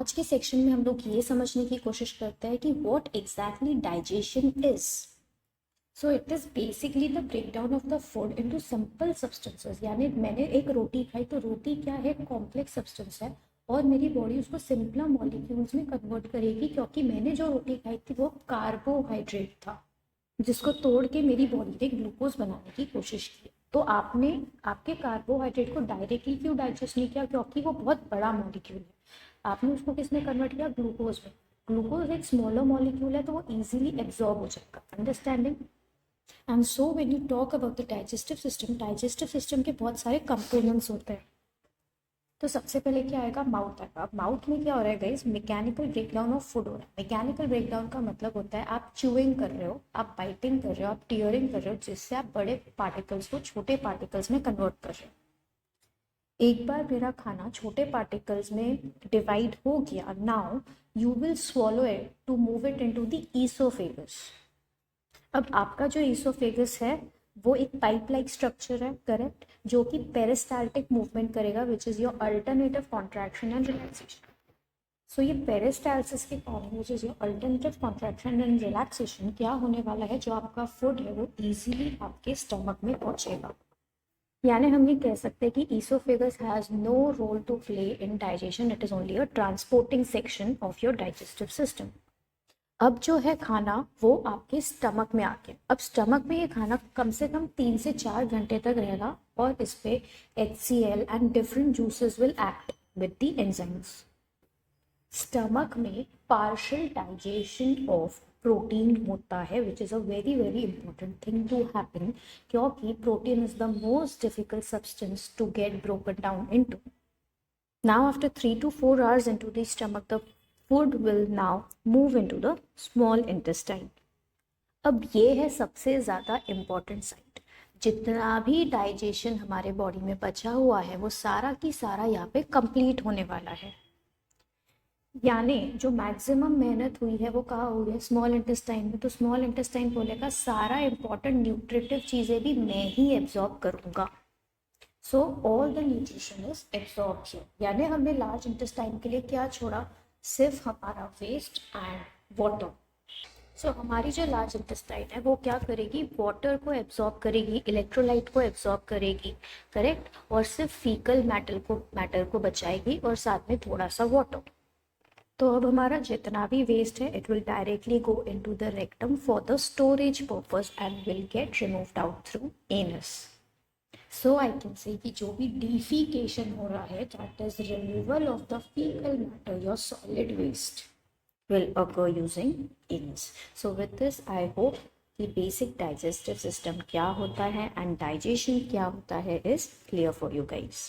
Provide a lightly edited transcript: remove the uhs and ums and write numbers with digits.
आज के सेक्शन में हम लोग ये समझने की कोशिश करते हैं कि what exactly digestion is. So it is basically the breakdown of the food into simple substances. यानी मैंने एक रोटी खाई तो रोटी क्या है, कॉम्प्लेक्स सब्सटेंस है और मेरी बॉडी उसको सिंपल मॉलिक्यूल्स में कन्वर्ट करेगी, क्योंकि मैंने जो रोटी खाई थी वो कार्बोहाइड्रेट था जिसको तोड़ के मेरी बॉडी ने ग्लूकोज बनाने की कोशिश की। तो आपने आपके कार्बोहाइड्रेट को डायरेक्टली क्यों डाइजेस्ट नहीं किया, क्योंकि वो बहुत बड़ा मॉलिक्यूल है। आपने उसको किस में कन्वर्ट किया, ग्लूकोज में। ग्लूकोज एक स्मॉलर मॉलिक्यूल है तो वो इजीली एब्जॉर्ब हो जाएगा। Understanding. And so when you talk about the digestive system के बहुत सारे कंपोनेंट्स होते हैं। तो सबसे पहले क्या आएगा, माउथ आएगा। अब माउथ में क्या हो रहा है guys, mechanical breakdown of food हो रहा है। मैकेनिकल ब्रेकडाउन का मतलब होता है आप च्यूइंग कर रहे हो, आप बाइटिंग कर रहे हो, आप टीयरिंग कर रहे हो, जिससे आप बड़े पार्टिकल्स को छोटे पार्टिकल्स में कन्वर्ट कर रहे हो। एक बार मेरा खाना छोटे पार्टिकल्स में डिवाइड हो गया, now you will swallow it to move it into the oesophagus. अब आपका जो ईसोफेगस है वो एक पाइप लाइक स्ट्रक्चर है, करेक्ट, जो कि पेरिस्टाल्टिक मूवमेंट करेगा, which is your alternative contraction and relaxation. So ये पेरिस्टाल्सिस के कारण, which is your alternative contraction and relaxation, क्या होने वाला है, जो आपका फूड है वो इजीली आपके स्टमक में पहुंचेगा। यानी हम ये कह सकते हैं कि oesophagus has no role to play in digestion, it is only a transporting section of your digestive system. अब जो है खाना वो आपके स्टमक में आ गया। अब स्टमक में ये खाना कम से कम 3 से 4 घंटे तक रहेगा और इस पे HCl and different juices will act with the enzymes. Stomach में पार्शियल डाइजेशन ऑफ प्रोटीन होता है, which is a very very important thing to happen, क्योंकि protein is the most difficult substance to get broken down into. Now, after 3 to 4 hours into the stomach, the food will now move into the small intestine. अब ये है सबसे ज़्यादा important site. जितना भी digestion हमारे body में बचा हुआ है वो सारा की सारा यहाँ पे कंप्लीट होने वाला है। यानी जो मैक्सिमम मेहनत हुई है वो कहाँ हुई है, स्मॉल इंटेस्टाइन में। तो स्मॉल इंटेस्टाइन बोलेगा सारा इंपॉर्टेंट न्यूट्रिटिव चीज़ें भी मैं ही एब्जॉर्ब करूँगा। So all the nutrition is absorb here. यानी हमने लार्ज इंटेस्टाइन के लिए क्या छोड़ा, सिर्फ हमारा वेस्ट एंड वाटर। सो हमारी जो लार्ज इंटेस्टाइन है वो क्या करेगी, वाटर को एब्जॉर्ब करेगी, इलेक्ट्रोलाइट को एब्जॉर्ब करेगी, करेक्ट, और सिर्फ फीकल मैटर को बचाएगी और साथ में थोड़ा सा वाटर। तो अब हमारा जितना भी वेस्ट है it will directly go into the rectum for the storage purpose and will get removed out through anus. So I can say कि जो भी डिफिकेशन हो रहा है, that is removal of the faecal matter, your solid waste will occur using anus. So with this I hope कि basic digestive system क्या होता है and digestion क्या होता है is clear for you guys.